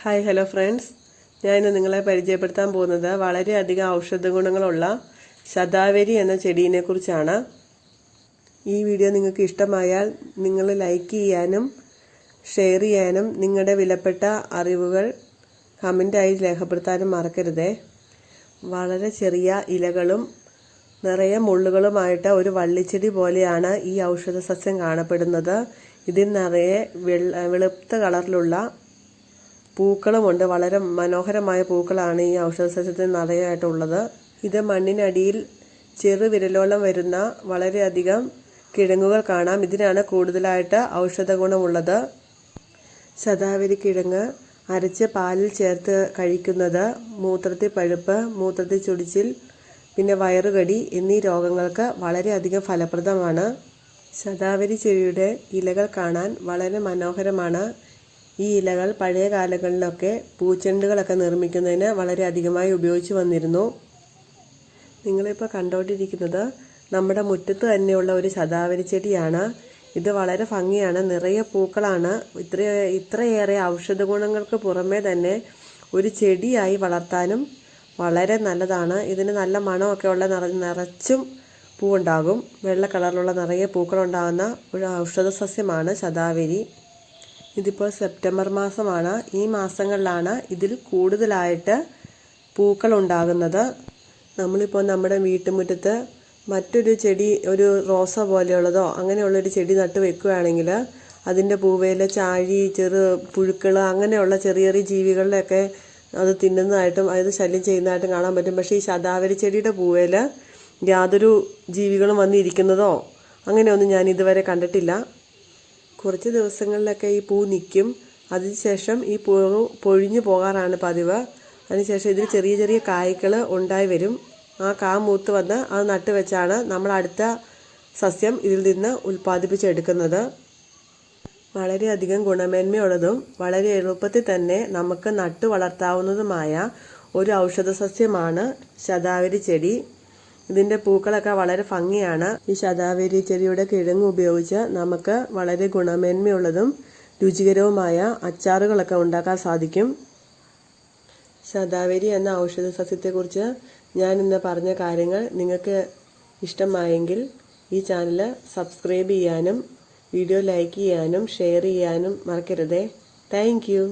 Hi hello friends, ഞാൻ ഇന്ന് നിങ്ങളെ പരിചയപ്പെടുത്താൻ പോകുന്നത് വളരെയധികം ഔഷധ ഗുണങ്ങളുള്ള ശതാവരി എന്ന ചെടീനെ കുറിച്ചാണ്. ഈ വീഡിയോ നിങ്ങൾക്ക് ഇഷ്ടമായാൽ നിങ്ങൾ ലൈക്ക് ചെയ്യാനും ഷെയർ ചെയ്യാനും നിങ്ങളുടെ വിലപ്പെട്ട അറിവുകൾ കമൻ്റായി രേഖപ്പെടുത്താനും മറക്കരുതേ. വളരെ ചെറിയ ഇലകളും നിറയെ മുള്ളുകളുമായിട്ട് ഒരു വള്ളിച്ചെടി പോലെയാണ് ഈ ഔഷധ സസ്യം കാണപ്പെടുന്നത്. ഇതിൽ നിറയെ വെളുത്ത കളറിലുള്ള പൂക്കളുമുണ്ട്. വളരെ മനോഹരമായ പൂക്കളാണ് ഈ ഔഷധ സസ്യത്തിന് നിറയായിട്ടുള്ളത്. ഇത് മണ്ണിനടിയിൽ ചെറു വിരലോളം വരുന്ന വളരെയധികം കിഴങ്ങുകൾ കാണാം. ഇതിനാണ് കൂടുതലായിട്ട് ഔഷധ ഗുണമുള്ളത്. ശതാവരി കിഴങ്ങ് അരച്ച് പാലിൽ ചേർത്ത് കഴിക്കുന്നത് മൂത്രത്തിൽ പഴുപ്പ്, മൂത്രത്തിൽ ചൊടിച്ചിൽ, പിന്നെ വയറുകടി എന്നീ രോഗങ്ങൾക്ക് വളരെയധികം ഫലപ്രദമാണ്. ശതാവരി ചെടിയുടെ ഇലകൾ കാണാൻ വളരെ മനോഹരമാണ്. ഈ ഇലകൾ പഴയ കാലങ്ങളിലൊക്കെ പൂച്ചെണ്ടുകളൊക്കെ നിർമ്മിക്കുന്നതിന് വളരെ അധികമായി ഉപയോഗിച്ചു വന്നിരുന്നു. നിങ്ങളിപ്പോൾ കണ്ടുകൊണ്ടിരിക്കുന്നത് നമ്മുടെ മുറ്റത്ത് തന്നെയുള്ള ഒരു ശതാവരി ചെടിയാണ്. ഇത് വളരെ ഭംഗിയാണ്, നിറയെ പൂക്കളാണ്. ഇത്രയേറെ ഔഷധ ഗുണങ്ങൾക്ക് പുറമേ തന്നെ ഒരു ചെടിയായി വളർത്താനും വളരെ നല്ലതാണ്. ഇതിന് നല്ല മണമൊക്കെ ഉള്ള നിറച്ചും പൂവുണ്ടാകും. വെള്ള കളറിലുള്ള നിറയെ പൂക്കളുണ്ടാകുന്ന ഒരു ഔഷധ സസ്യമാണ് ശതാവരി. ഇതിപ്പോൾ സെപ്റ്റംബർ മാസമാണ്. ഈ മാസങ്ങളിലാണ് ഇതിൽ കൂടുതലായിട്ട് പൂക്കൾ ഉണ്ടാകുന്നത്. നമ്മളിപ്പോൾ നമ്മുടെ വീട്ടുമുറ്റത്ത് മറ്റൊരു ചെടി, ഒരു റോസ പോലെയുള്ളതോ അങ്ങനെയുള്ളൊരു ചെടി നട്ട് വെക്കുകയാണെങ്കിൽ അതിൻ്റെ പൂവേൽ ചാഴി, ചെറു പുഴുക്കൾ, അങ്ങനെയുള്ള ചെറിയ ചെറിയ ജീവികളിലൊക്കെ അത് തിന്നുന്നതായിട്ടും അത് ശല്യം ചെയ്യുന്നതായിട്ടും കാണാൻ പറ്റും. പക്ഷേ ഈ ശതാവരി ചെടിയുടെ പൂവേൽ യാതൊരു ജീവികളും വന്നിരിക്കുന്നതോ അങ്ങനെയൊന്നും ഞാൻ ഇതുവരെ കണ്ടിട്ടില്ല. കുറച്ച് ദിവസങ്ങളിലൊക്കെ ഈ പൂ നിൽക്കും. അതിനുശേഷം ഈ പൂ പൊഴിഞ്ഞു പോകാറാണ് പതിവ്. അതിനുശേഷം ഇതിൽ ചെറിയ ചെറിയ കായ്കൾ ഉണ്ടായി വരും. ആ കാ മൂത്ത് വന്ന് അത് നട്ട് വെച്ചാണ് നമ്മൾ അടുത്ത സസ്യം ഇതിൽ നിന്ന് ഉൽപ്പാദിപ്പിച്ചെടുക്കുന്നത്. വളരെയധികം ഗുണമേന്മയുള്ളതും വളരെ എളുപ്പത്തിൽ തന്നെ നമുക്ക് നട്ടു വളർത്താവുന്നതുമായ ഒരു ഔഷധ സസ്യമാണ് ശതാവരി ചെടി. ഇതിൻ്റെ പൂക്കളൊക്കെ വളരെ ഭംഗിയാണ്. ഈ ശതാവരി ചെടിയുടെ കിഴങ്ങ് ഉപയോഗിച്ച് നമുക്ക് വളരെ ഗുണമേന്മയുള്ളതും രുചികരവുമായ അച്ചാറുകളൊക്കെ ഉണ്ടാക്കാൻ സാധിക്കും. ശതാവരി എന്ന ഔഷധ സസ്യത്തെക്കുറിച്ച് ഞാൻ ഇന്ന് പറഞ്ഞ കാര്യങ്ങൾ നിങ്ങൾക്ക് ഇഷ്ടമായെങ്കിൽ ഈ ചാനൽ സബ്സ്ക്രൈബ് ചെയ്യാനും വീഡിയോ ലൈക്ക് ചെയ്യാനും ഷെയർ ചെയ്യാനും മറക്കരുതേ. Thank you.